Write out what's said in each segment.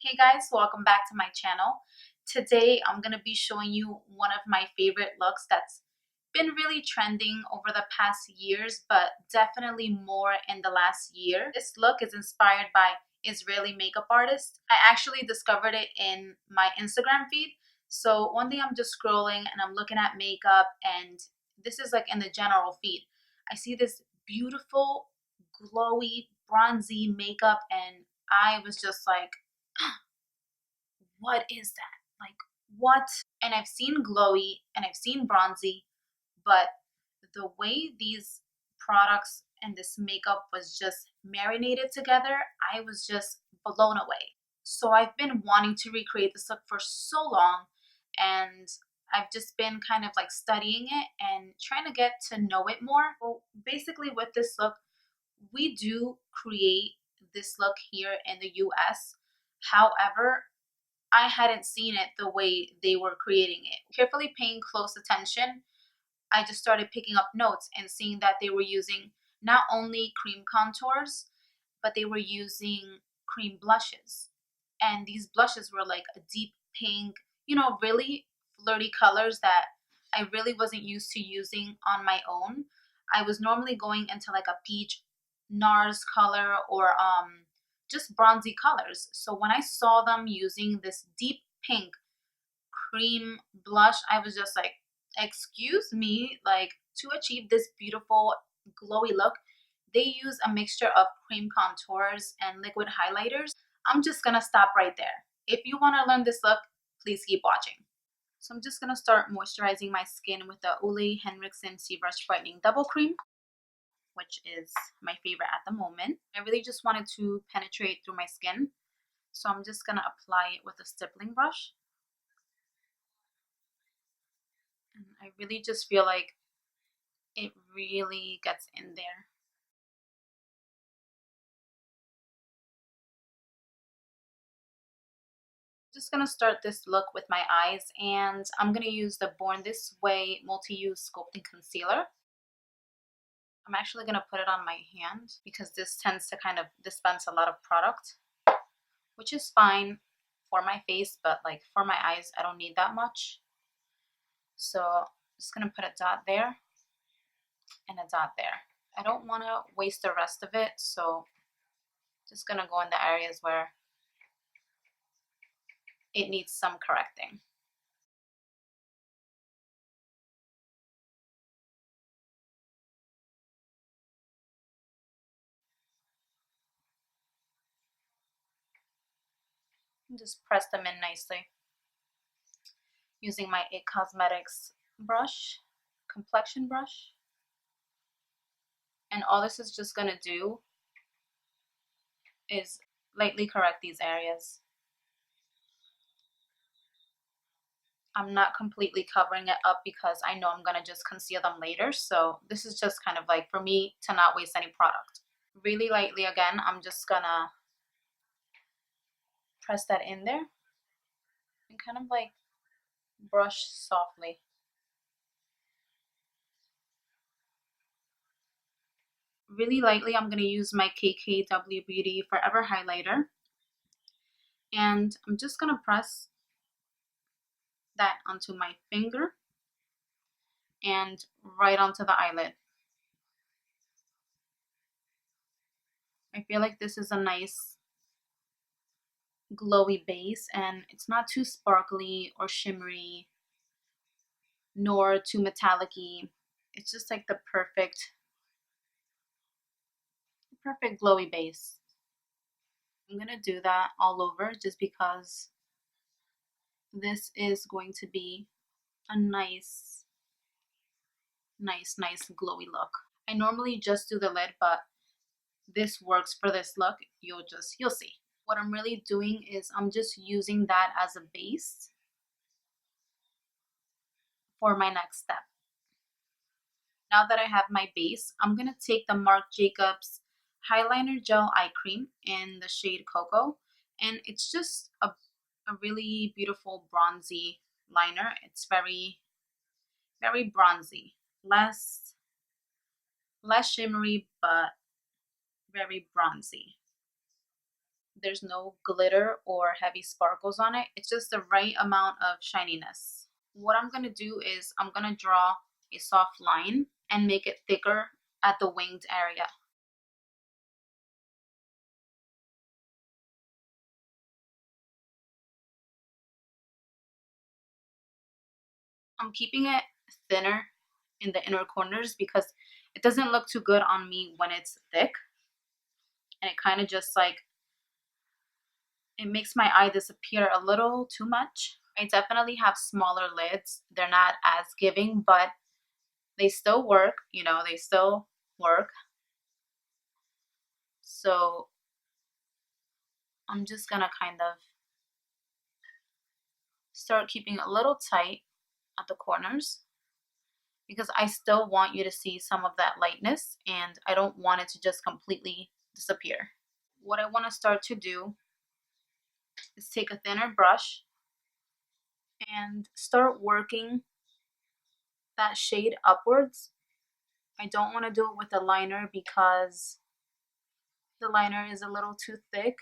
Hey guys, welcome back to my channel. Today I'm going to be showing you one of my favorite looks that's been really trending over the past years, but definitely more in the last year. This look is inspired by Israeli makeup artist. I actually discovered it in my Instagram feed. So one day I'm just scrolling and I'm looking at makeup, and this is like in the general feed. I see this beautiful glowy bronzy makeup and I was just like, what is that? Like, what? And I've seen glowy and I've seen bronzy, but the way these products and this makeup was just marinated together, I was just blown away. So I've been wanting to recreate this look for so long, and I've just been kind of like studying it and trying to get to know it more. Well, basically with this look, we do create this look here in the US. However, I hadn't seen it the way they were creating it. Carefully paying close attention, I just started picking up notes and seeing that they were using not only cream contours, but they were using cream blushes. And these blushes were like a deep pink, really flirty colors that I really wasn't used to using on my own. I was normally going into like a peach NARS color or just bronzy colors. So when I saw them using this deep pink cream blush, I was just like, excuse me, like to achieve this beautiful glowy look, they use a mixture of cream contours and liquid highlighters. I'm just gonna stop right there. If you want to learn this look, please keep watching. So I'm just gonna start moisturizing my skin with the Olehenriksen Crush Brightening Double Cream, which is my favorite at the moment. I really just wanted to penetrate through my skin, so I'm just gonna apply it with a stippling brush. And I really just feel like it really gets in there. Just gonna start this look with my eyes, and I'm gonna use the Born This Way Multi-Use Sculpting Concealer. I'm actually gonna put it on my hand because this tends to kind of dispense a lot of product, which is fine for my face, but like for my eyes, I don't need that much. So I'm just gonna put a dot there and a dot there. I don't want to waste the rest of it, so just gonna go in the areas where it needs some correcting. And just press them in nicely using my It Cosmetics brush, complexion brush. And all this is just gonna do is lightly correct these areas. I'm not completely covering it up because I know I'm gonna just conceal them later. So this is just kind of like for me to not waste any product. Really lightly again, I'm just gonna press that in there and kind of like brush softly. Really lightly, I'm gonna use my KKW Beauty Forever highlighter, and I'm just gonna press that onto my finger and right onto the eyelid. I feel like this is a nice glowy base, and it's not too sparkly or shimmery nor too metallic-y. It's just like the perfect glowy base. I'm gonna do that all over just because this is going to be a nice glowy look. I normally just do the lid, but this works for this look. You'll see. What I'm really doing is I'm just using that as a base for my next step. Now that I have my base, I'm gonna take the Marc Jacobs Highliner Gel Eye Cream in the shade Cocoa, and it's just a really beautiful bronzy liner. It's very bronzy, less shimmery, but very bronzy. There's no glitter or heavy sparkles on it. It's just the right amount of shininess. What I'm going to do is I'm going to draw a soft line and make it thicker at the winged area. I'm keeping it thinner in the inner corners because it doesn't look too good on me when it's thick. And it kind of just like, it makes my eye disappear a little too much. I definitely have smaller lids. They're not as giving, but they still work, you know, they still work. So I'm just gonna kind of start keeping a little tight at the corners because I still want you to see some of that lightness and I don't want it to just completely disappear. What I want to start to do is take a thinner brush and start working that shade upwards. I don't want to do it with a liner because the liner is a little too thick,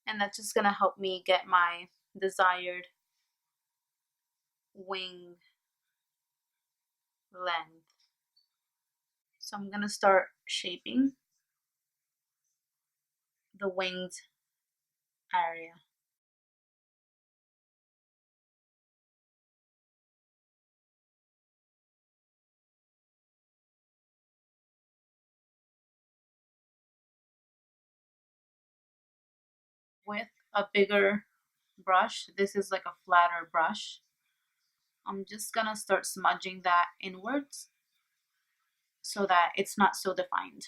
and that's just going to help me get my desired wing length. So I'm going to start shaping the winged area. With a bigger brush, this is like a flatter brush, I'm just going to start smudging that inwards so that it's not so defined.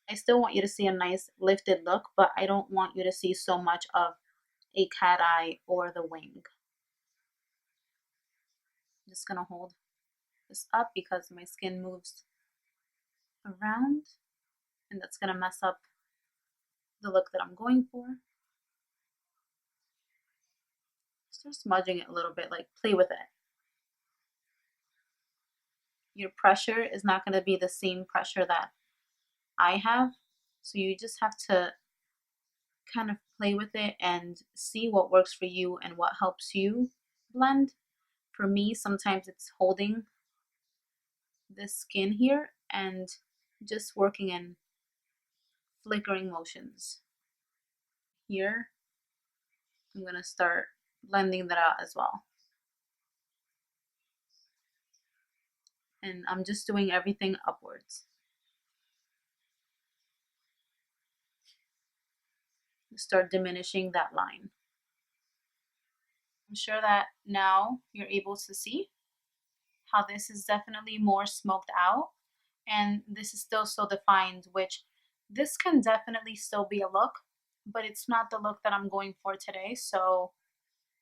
I still want you to see a nice lifted look, but I don't want you to see so much of a cat eye or the wing. I'm just gonna hold this up because my skin moves around and that's gonna mess up the look that I'm going for. Start smudging it a little bit, like play with it. Your pressure is not gonna be the same pressure that I have, so you just have to kind of play with it and see what works for you and what helps you blend. For me, sometimes it's holding this skin here and just working in flickering motions. Here, I'm gonna start blending that out as well. And I'm just doing everything upwards. Start diminishing that line. I'm sure that now you're able to see how this is definitely more smoked out and this is still so defined, which this can definitely still be a look, but it's not the look that I'm going for today. So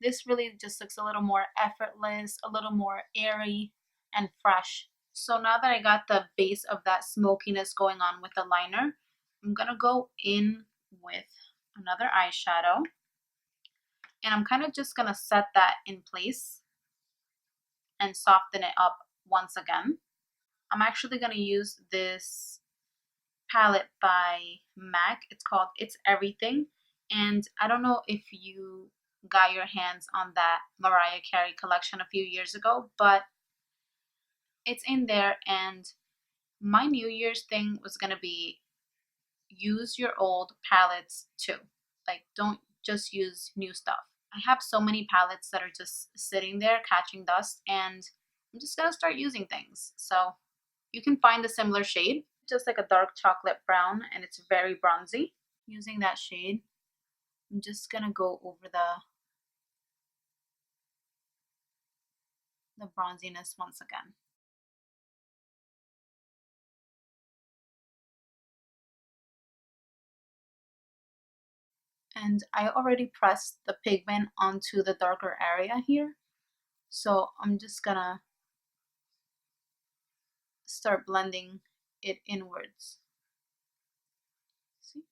this really just looks a little more effortless, a little more airy and fresh. So now that I got the base of that smokiness going on with the liner, I'm gonna go in with another eyeshadow and I'm kind of just gonna set that in place and soften it up once again. I'm actually gonna use this palette by MAC. It's called It's Everything. And I don't know if you got your hands on that Mariah Carey collection a few years ago, but it's in there. And my New Year's thing was going to be use your old palettes too. Like, don't just use new stuff. I have so many palettes that are just sitting there catching dust, and I'm just going to start using things. So you can find a similar shade, just like a dark chocolate brown, and it's very bronzy. Using that shade, I'm just gonna go over the bronziness once again. And I already pressed the pigment onto the darker area here, so I'm just gonna start blending it inwards. See?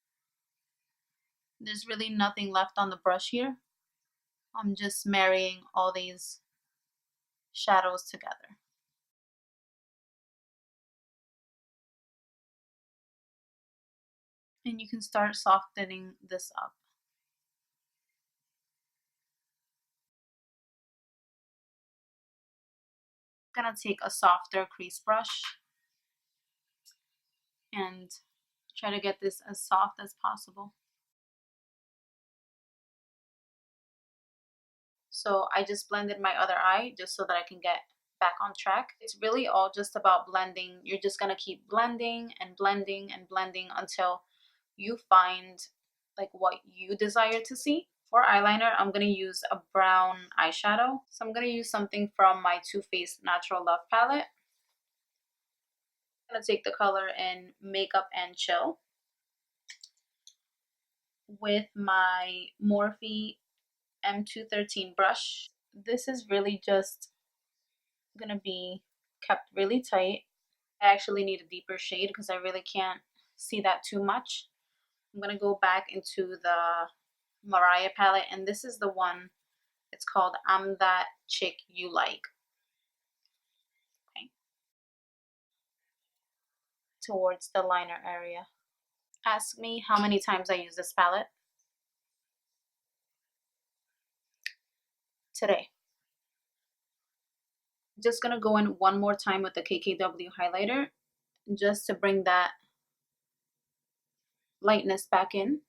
There's really nothing left on the brush here. I'm just marrying all these shadows together. And you can start softening this up. I'm gonna take a softer crease brush and try to get this as soft as possible. So I just blended my other eye just so that I can get back on track. It's really all just about blending. You're just gonna keep blending and blending and blending until you find like what you desire to see. For eyeliner, I'm gonna use a brown eyeshadow. So I'm gonna use something from my Too Faced Natural Love palette. I'm gonna take the color in Makeup and Chill with my Morphe M213 brush. This is really just gonna be kept really tight. I actually need a deeper shade because I really can't see that too much. I'm gonna go back into the Mariah palette, and this is the one, it's called I'm That Chick You Like. Okay. Towards the liner area. Ask me how many times I use this palette. Today. Just gonna go in one more time with the KKW highlighter just to bring that lightness back in.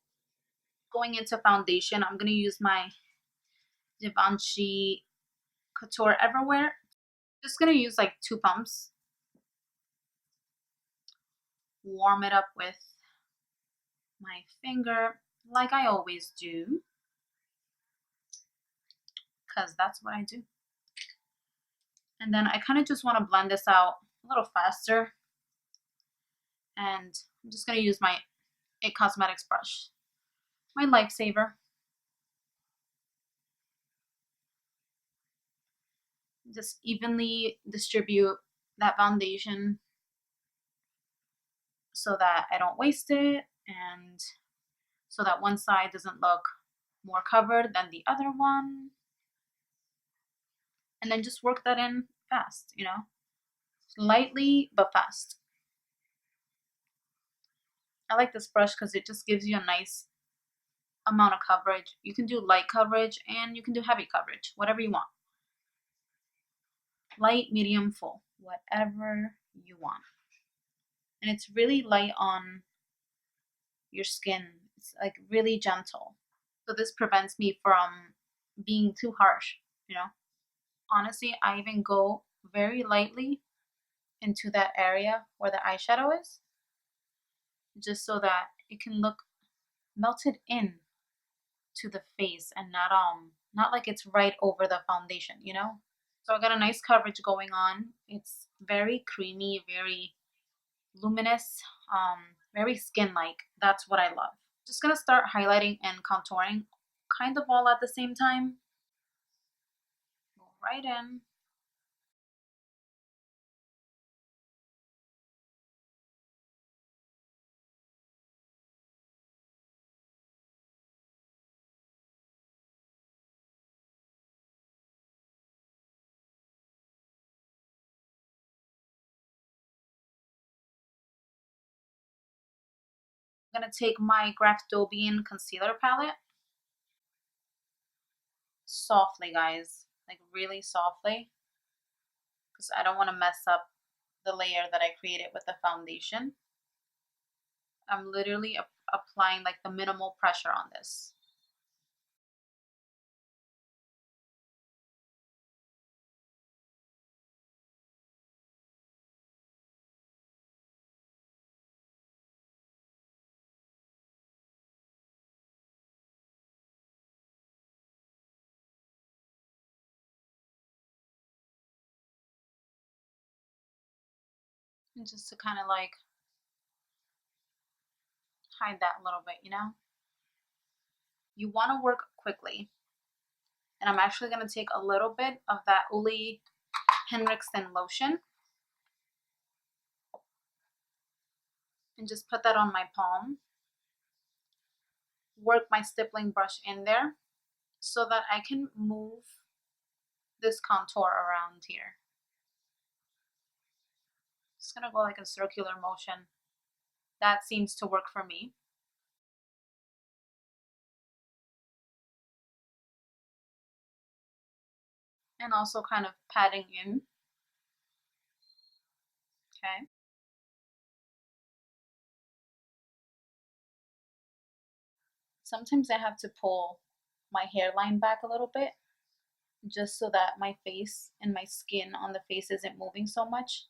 Going into foundation, I'm gonna use my Givenchy Couture Everwear. Just gonna use like 2 pumps. Warm it up with my finger like I always do, because that's what I do. And then I kind of just want to blend this out a little faster. And I'm just gonna use my It Cosmetics brush, my lifesaver. Just evenly distribute that foundation so that I don't waste it, and so that one side doesn't look more covered than the other one. And then just work that in fast, you know, lightly but fast. I like this brush because it just gives you a nice amount of coverage. You can do light coverage and you can do heavy coverage, whatever you want. Light, medium, full, whatever you want. And it's really light on your skin. It's like really gentle. So this prevents me from being too harsh, you know. Honestly, I even go very lightly into that area where the eyeshadow is, just so that it can look melted in to the face and not like it's right over the foundation, you know. So I got a nice coverage going on. It's very creamy, very luminous, very skin-like. That's what I love. Just gonna start highlighting and contouring kind of all at the same time. Go right in. I'm gonna take my Graftobian concealer palette. Softly, guys, like really softly, because I don't want to mess up the layer that I created with the foundation. I'm literally applying like the minimal pressure on this. And just to kind of like hide that a little bit, you know? You want to work quickly. And I'm actually going to take a little bit of that Olehenriksen lotion and just put that on my palm. Work my stippling brush in there so that I can move this contour around here. Just gonna go like a circular motion. That seems to work for me. and also kind of patting in. Okay. Sometimes I have to pull my hairline back a little bit just so that my face and my skin on the face isn't moving so much,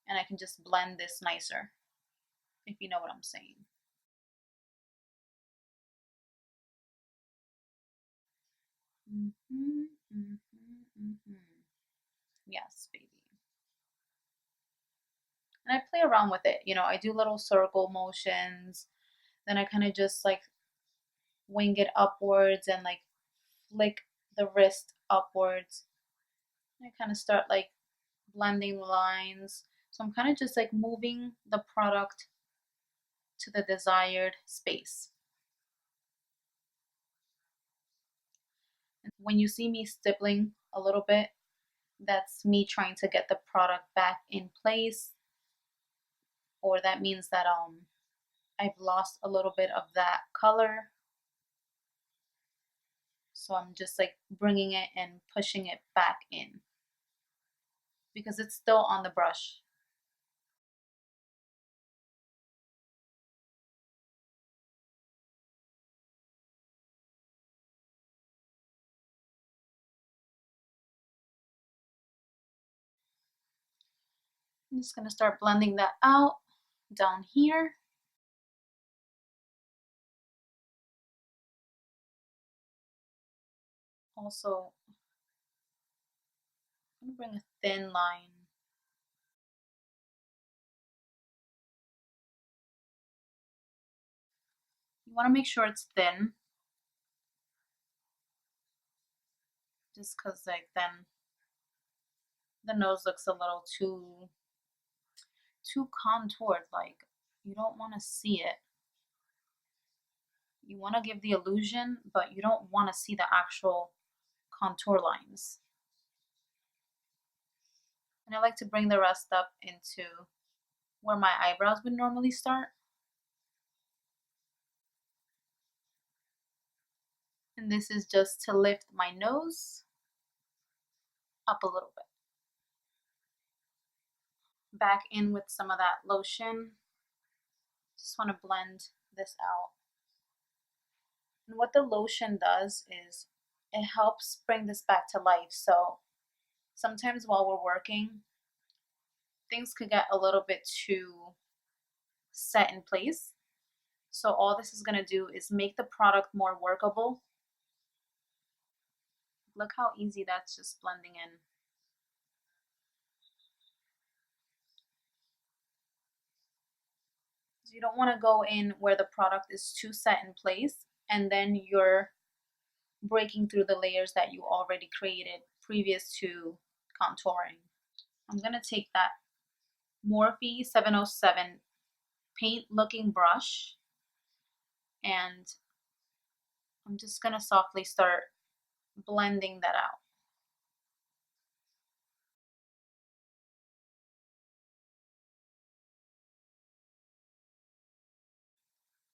and I can just blend this nicer, if you know what I'm saying. Yes, baby. And I play around with it. You know, I do little circle motions. Then I kind of just like wing it upwards and like flick the wrist upwards. I kind of start like blending lines. So I'm kind of just like moving the product to the desired space. And when you see me stippling a little bit, that's me trying to get the product back in place, or that means that I've lost a little bit of that color. So I'm just like bringing it and pushing it back in because it's still on the brush. I'm just going to start blending that out down here. Also, I'm going to bring a thin line. You want to make sure it's thin, just because like then the nose looks a little too contoured. Like you don't want to see it. You want to give the illusion, but you don't want to see the actual contour lines. And I like to bring the rest up into where my eyebrows would normally start. And this is just to lift my nose up a little bit. Back in with some of that lotion. Just want to blend this out. And what the lotion does is it helps bring this back to life. So sometimes while we're working, things could get a little bit too set in place. So all this is going to do is make the product more workable. Look how easy that's just blending in. You don't want to go in where the product is too set in place and then you're breaking through the layers that you already created previous to contouring. I'm going to take that Morphe 707 paint looking brush and I'm just going to softly start blending that out.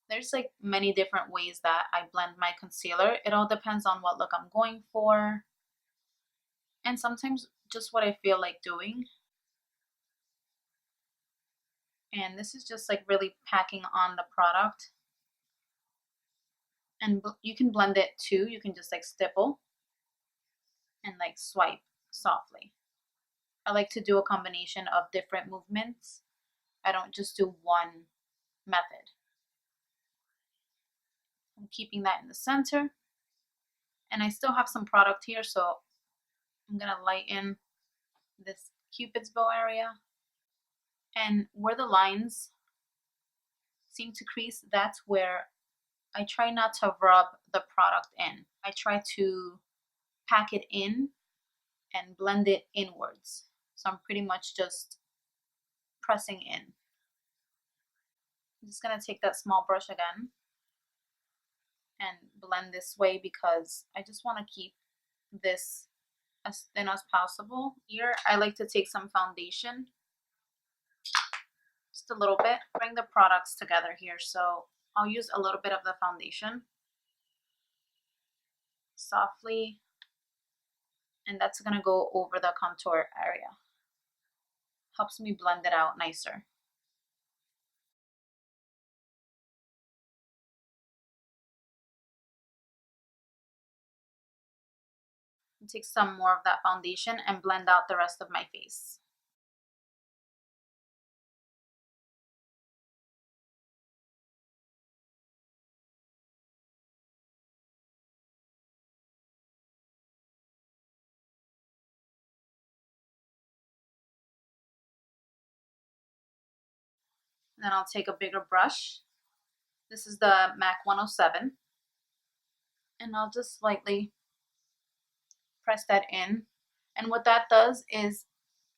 There's like many different ways that I blend my concealer. It all depends on what look I'm going for and sometimes just what I feel like doing. And this is just like really packing on the product. And you can blend it too. You can just like stipple and like swipe softly. I like to do a combination of different movements. I don't just do one method. I'm keeping that in the center. And I still have some product here, so I'm going to lighten this Cupid's bow area. And where the lines seem to crease, that's where I try not to rub the product in. I try to pack it in and blend it inwards. So I'm pretty much just pressing in. I'm just going to take that small brush again and blend this way because I just want to keep this as thin as possible. Here I like to take some foundation, just a little bit, bring the products together here. So I'll use a little bit of the foundation softly And that's gonna go over the contour area. Helps me blend it out nicer. Take some more of that foundation and blend out the rest of my face. Then I'll take a bigger brush. This is the MAC 107. And I'll just lightly press that in. And what that does is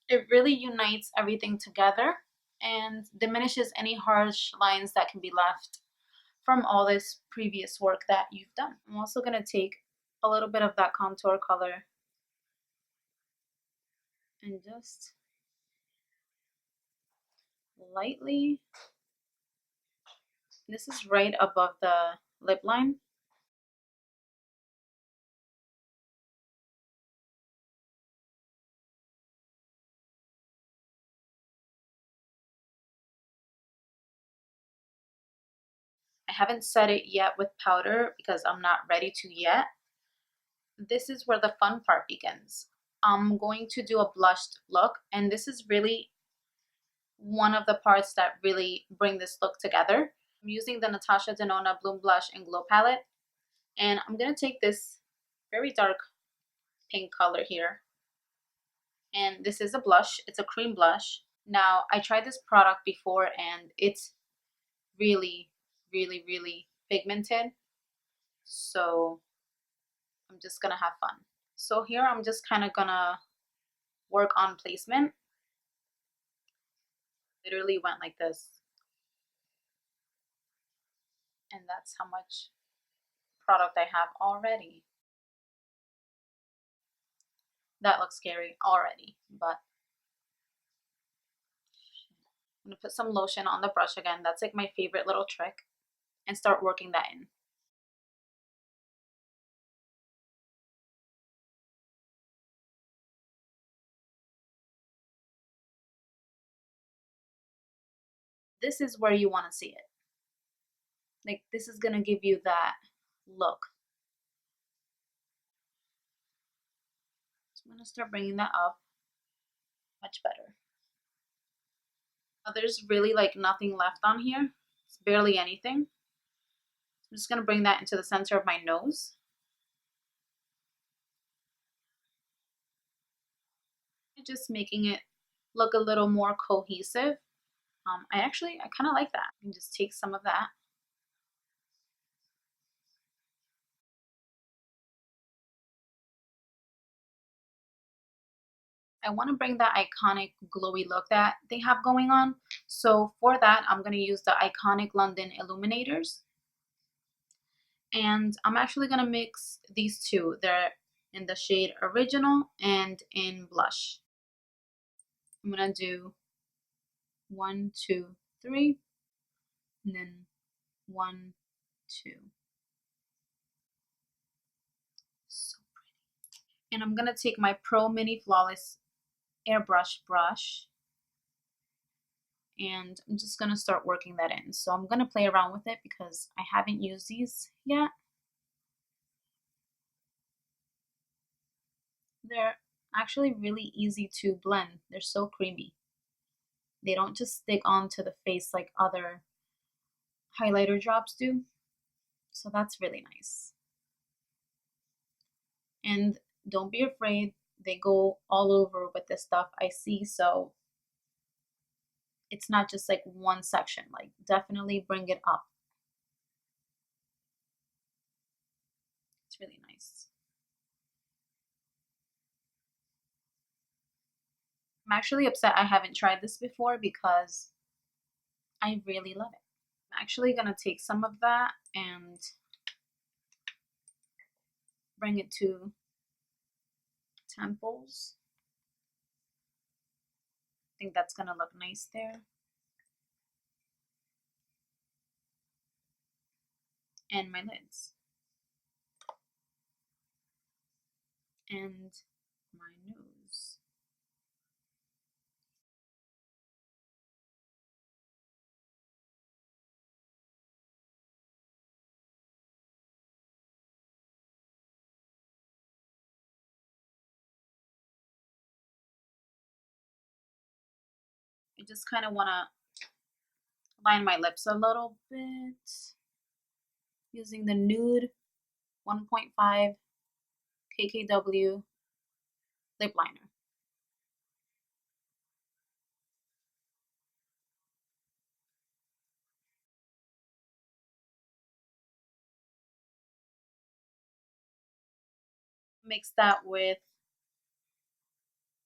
it really unites everything together and diminishes any harsh lines that can be left from all this previous work that you've done. I'm also going to take a little bit of that contour color and just lightly, this is right above the lip line. I haven't set it yet with powder because I'm not ready to yet. This is where the fun part begins. I'm going to do a blushed look, and this is really one of the parts that really bring this look together. I'm using the Natasha Denona Bloom Blush and Glow palette, and I'm going to take this very dark pink color here, and this is a blush. It's a cream blush. Now, I tried this product before, and it's really, really, really pigmented, so I'm just going to have fun. So here I'm just kind of going to work on placement. Literally went like this, and that's how much product I have already. That looks scary already, but I'm gonna put some lotion on the brush again. That's like my favorite little trick, and start working that in. This is where you want to see it. Like, this is gonna give you that look. So I'm gonna start bringing that up much better. Now, there's really like nothing left on here. It's barely anything. I'm just gonna bring that into the center of my nose. Just making it look a little more cohesive. I kind of like that. You can just take some of that. I want to bring that iconic glowy look that they have going on. So for that, I'm going to use the iconic London Illuminators. And I'm actually going to mix these two. They're in the shade Original and in Blush. I'm going to do 1, 2, 3, and then 1, 2. So pretty. And I'm going to take my Pro Mini Flawless airbrush brush, and I'm just going to start working that in. So I'm going to play around with it because I haven't used these yet. They're actually really easy to blend. They're so creamy. They don't just stick onto the face like other highlighter drops do. So that's really nice. And don't be afraid, they go all over with this stuff I see, so it's not just like one section. Like, definitely bring it up. It's really nice. I'm actually upset I haven't tried this before because I really love it. I'm actually gonna take some of that and bring it to temples. I think that's gonna look nice there. And my lids. And my nose. I just kind of want to line my lips a little bit using the nude 1.5 KKW lip liner. Mix that with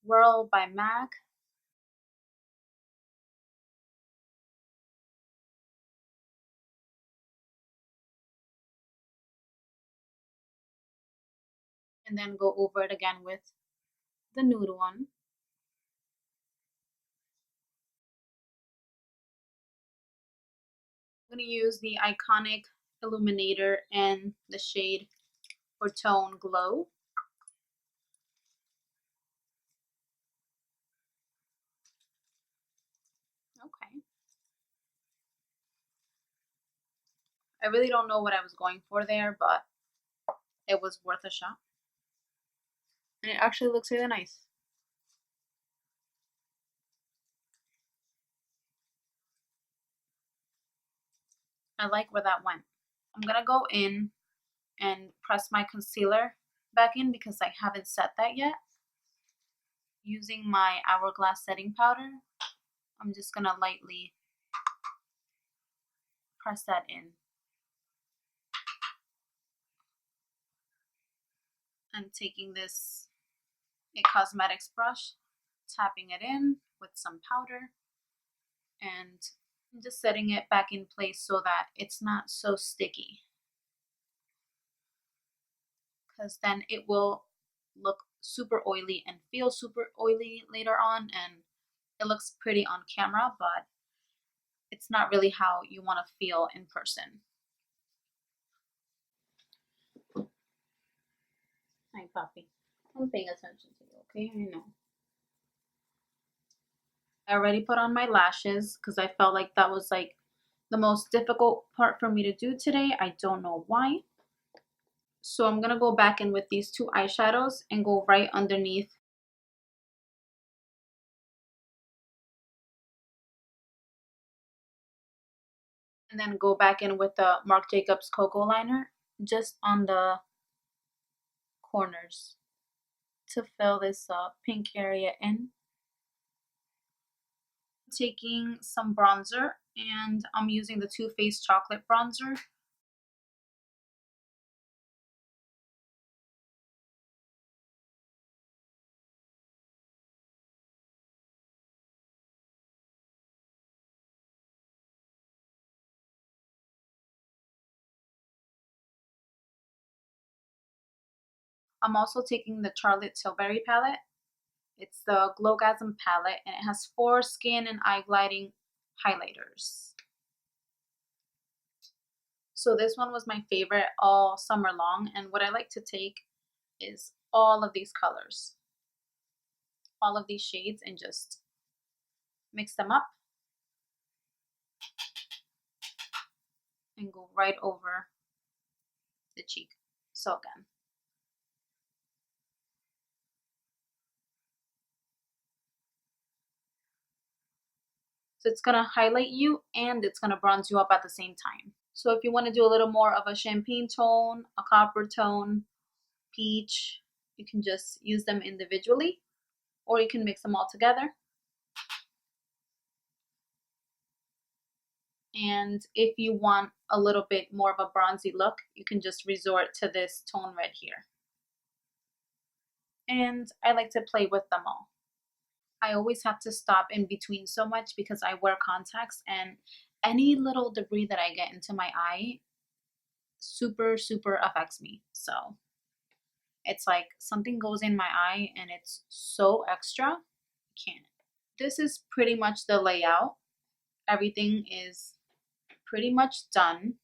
Whirl by MAC. And then go over it again with the nude one. I'm going to use the Iconic Illuminator in the shade or tone Glow. Okay. I really don't know what I was going for there, but it was worth a shot. And it actually looks really nice. I like where that went. I'm going to go in and press my concealer back in because I haven't set that yet. Using my Hourglass setting powder, I'm just going to lightly press that in. And taking this cosmetics brush, tapping it in with some powder, and just setting it back in place so that it's not so sticky, because then it will look super oily and feel super oily later on, and it looks pretty on camera, but it's not really how you want to feel in person. Hi, Poppy. I'm paying attention to you, okay? I know. I already put on my lashes because I felt like that was like the most difficult part for me to do today. I don't know why. So I'm gonna go back in with these two eyeshadows and go right underneath. And then go back in with the Marc Jacobs Cocoa Liner just on the corners to fill this pink area in. Taking some bronzer, and I'm using the Too Faced Chocolate Bronzer. I'm also taking the Charlotte Tilbury palette. It's the Glowgasm palette, and it has 4 skin and eye gliding highlighters. So this one was my favorite all summer long, and what I like to take is all of these colors, all of these shades, and just mix them up and go right over the cheek. So again, so it's gonna highlight you and it's gonna bronze you up at the same time. So if you want to do a little more of a champagne tone, a copper tone, peach, you can just use them individually, or you can mix them all together. And if you want a little bit more of a bronzy look, you can just resort to this tone red here. And I like to play with them all. I always have to stop in between so much because I wear contacts, and any little debris that I get into my eye super affects me. So it's like something goes in my eye and it's so extra, I can't. This is pretty much the layout. Everything is pretty much done.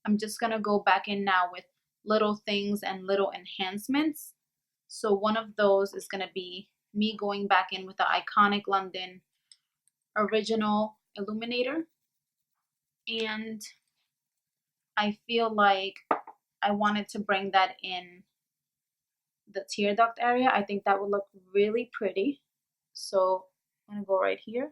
I'm just gonna go back in now with little things and little enhancements So one of those is going to be me going back in with the iconic London Original Illuminator. And I feel like I wanted to bring that in the tear duct area. I think that would look really pretty. So I'm going to go right here.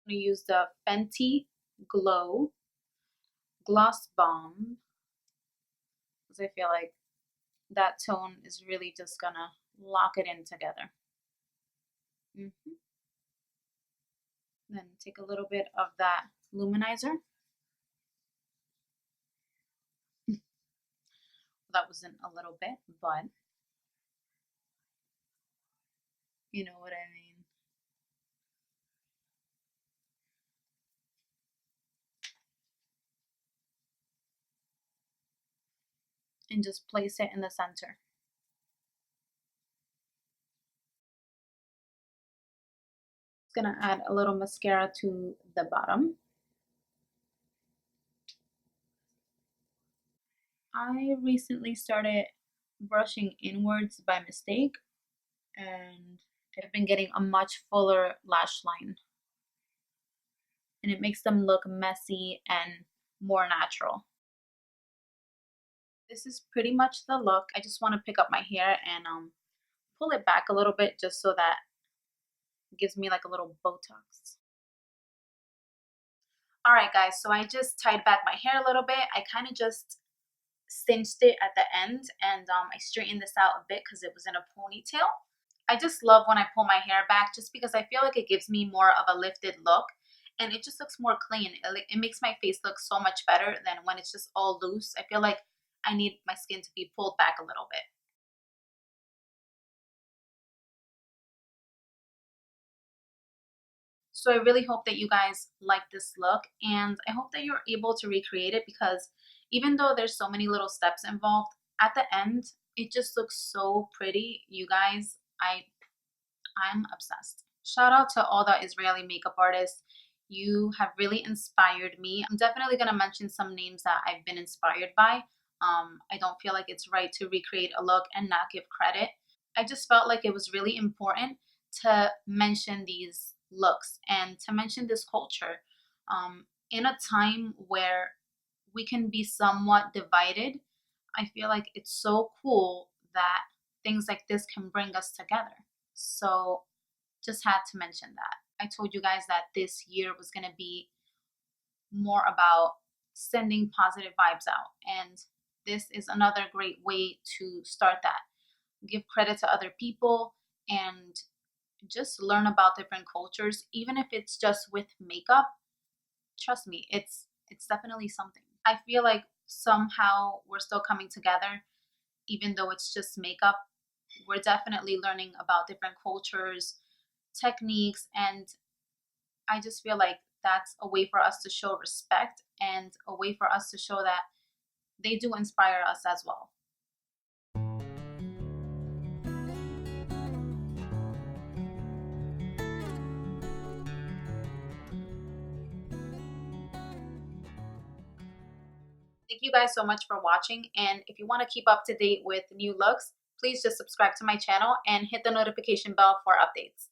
I'm going to use the Fenty Glow Gloss Bomb, because I feel like that tone is really just going to lock it in together. Then take a little bit of that luminizer. That wasn't a little bit, but you know what I mean. And just place it in the center. Just gonna add a little mascara to the bottom. I recently started brushing inwards by mistake, and I've been getting a much fuller lash line, and it makes them look messy and more natural. This is pretty much the look. I just want to pick up my hair and pull it back a little bit just so that it gives me like a little Botox. All right, guys, so I just tied back my hair a little bit. I kind of just cinched it at the end, and I straightened this out a bit because it was in a ponytail. I just love when I pull my hair back just because I feel like it gives me more of a lifted look, and it just looks more clean. It makes my face look so much better than when it's just all loose. I feel like I need my skin to be pulled back a little bit. So I really hope that you guys like this look, and I hope that you're able to recreate it, because even though there's so many little steps involved, at the end, it just looks so pretty. You guys, I'm obsessed. Shout out to all the Israeli makeup artists. You have really inspired me. I'm definitely going to mention some names that I've been inspired by. I don't feel like it's right to recreate a look and not give credit. I just felt like it was really important to mention these looks and to mention this culture in a time where we can be somewhat divided. I feel like it's so cool that things like this can bring us together. So just had to mention that. I told you guys that this year was going to be more about sending positive vibes out, and this is another great way to start that. Give credit to other people and just learn about different cultures, even if it's just with makeup. Trust me, it's definitely something. I feel like somehow we're still coming together, even though it's just makeup. We're definitely learning about different cultures, techniques, and I just feel like that's a way for us to show respect and a way for us to show that they do inspire us as well. Thank you guys so much for watching, and if you want to keep up to date with new looks, please just subscribe to my channel and hit the notification bell for updates.